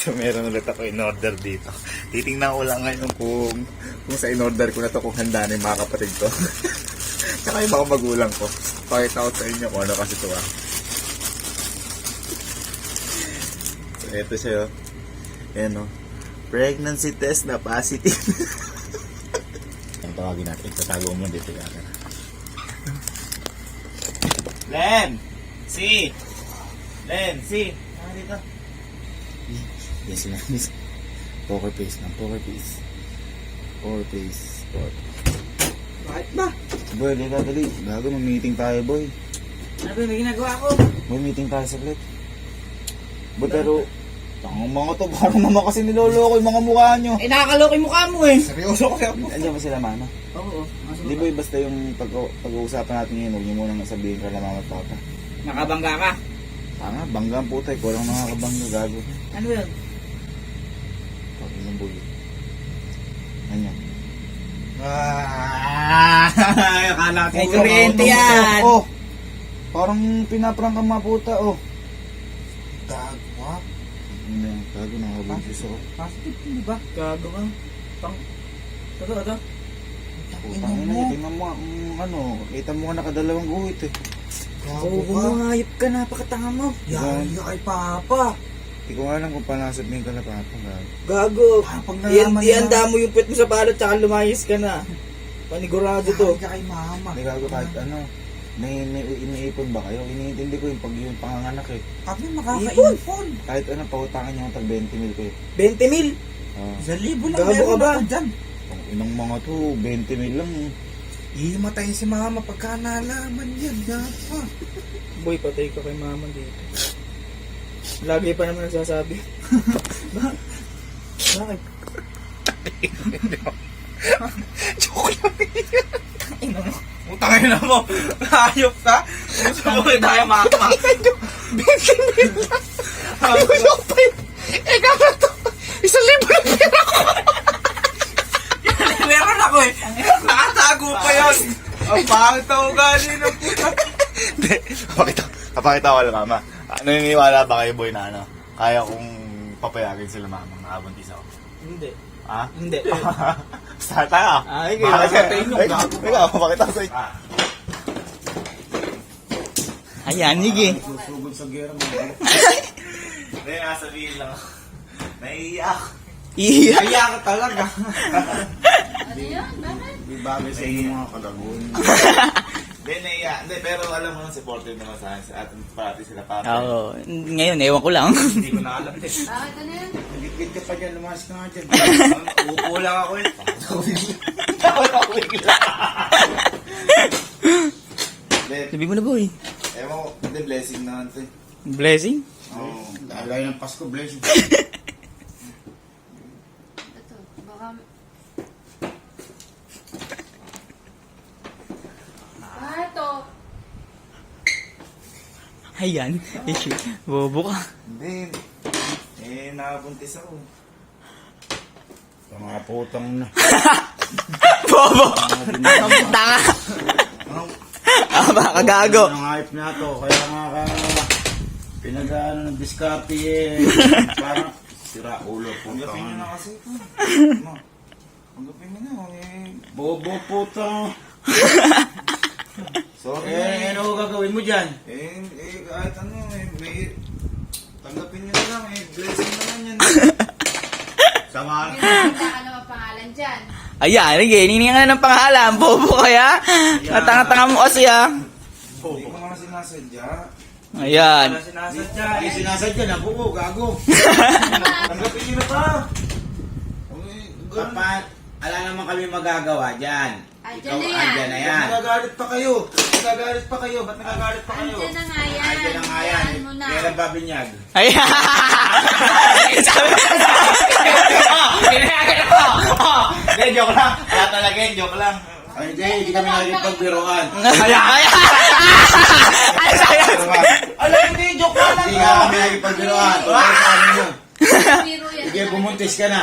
So meron ulit ako in-order dito. Titingnan ko lang ngayon kung sa in-order ko na to kung handa na yung mga kapatid ko. Tsaka yung mga magulang ko. Pakita ko sa inyo kung ano kasi ito So eto siya Ayan pregnancy test na positive. Ang tawagin natin. Tatago mo dito natin. Len! Si! Len! Si! Dito. Yes, yes. Poker face lang. Poker face. Poker face. Bakit ba? Boy, dali. Bago mag-meeting tayo, boy. Ano ba may ginagawa ko? Boy, meeting tayo saglit. Boy, pero tangang mga to, parang naman kasi niloloko yung mga mukha nyo. Eh, nakakaloko yung mukha mo eh. Seryoso kasi ako. Andiyan ba sila, mama? Oo. Di boy, basta yung pag-uusapan natin ngayon, huwag nyo munang sabihin ka na mama at papa. Nakabangga ka. Tama, bangga ang puta. Ikaw lang nakakabangga, gago. Ano yun? Pagin ng boy. Ano? Akala ko may kuryente yan. Oh, parang pinaprank ang mga puta, oh. Gago ka? Hindi, gago nakabuntis ako. Positive di ba? Gago ka. Ito. Putang ina, tingnan mo, kita mo nga nakadalawang guhit eh. Oo, bumangayip ka, napakatanga mo. Yari ka kay Papa. Hindi ko nga alam kung panasabihin ka na papa, gago. Gago. Pag nalaman Ihanda mo yung pet mo sa balot tsaka lumayas ka na. Panigurado to. Ka kay mama. Hindi gago kahit may iniipon ba kayo? Iniintindi ko yung panganganak eh. Kami makakaipon. Kahit pautangan nyo tag 20 mil kayo. 20 mil. Sa libo lang Gago ka meron ba? ako dyan. Ang inang mga to, 20 mil lang eh. Ihimatay si mama pagka nalaman yan. Dapat. Boy, patay ka kay mama dito. Lagi pa naman nagsasabi. Bakit? Joke lang Ino mo. Utangin na mo. Hayop ka. Gusto mo tayo mama. 20 mil lang. Joke pa yun. Kaya to. 1,000 lang pera ko. Meron ako eh. Nakatago pa yun. Ang pangit na ugali ng puta. Hindi. Papakita ko lang, mama. Naniniwala ba kayo, boy, na kaya kong papayagin sila, mama, nakabuntis ako? Hindi. Ha? Hindi. Start tayo. Ay, kaya sabihin yung gago. Ikaw, papakita ko sa'yo. Ayan, sige. Susugod sa gera mo. Hindi, sabihin lang ako. Naiiyak. Iya. Kaya ka talaga. Ano yun? Bakit? Di bagay sa inyo mga kalagun. Hindi, naiiyak. Hindi, pero alam mo, supportive naman sa akin. At parati sila para. Oo. Ngayon, ewan ko lang. Hindi ko na alam din. Bakit ano yun? Nagigit ka pa dyan. Lumas ka nga dyan. Upo lang ako eh. Hindi, Sabi mo na, boy. ewan ko, hindi blessing naman ito eh. Blessing? Oo. Alay ng Pasko, bless you. Ito, baka... Ito. Ayan. Bobo ka. Hindi. Nakabuntis ako. Sa mga putang na. Bobo. Tanga. Baka gago. Ang hype na to. Kaya nga pinag-ano ng diskarte eh. Parang sira ulo Tanggapin putang. nyo na kasi ito. Tanggapin nyo na. Bobo putang. Sorry. Ano gagawin mo dyan? Kahit may... Tanggapin nyo na lang blessing naman yan. Sama. Pinakita ka naman pangalan dyan. Ayan, sige. Hininga ka na ng pangalan. Bobo kaya? Natanga-tanga mo kasi Hindi ko mga sinasadya. Ayan. Sinasadya. Hindi sinasadya. Nabuo. Gago. Tanggapin nyo na pa. Kapat. Ala naman kami magagawa dyan. Andyan Ikaw, na yan. andyan na yan. Nagagalit pa kayo. Nagagalit pa kayo. Ba't nagagalit pa kayo? Andyan na nga yan. Andyan na nga yan. Hayaan mo na. Kaya nagbabinyag. Ayan. Sabi. Hindi, joke lang. Kaya talaga yun, joke lang. Ay, hindi kami nakikipagbiroan. Ayan. Ay, sayang. Alam, hindi, joke lang. Hindi nga kami nakikipagbiroan. Ano sa amin yun? Biro yan. Sige, bumuntis ka na.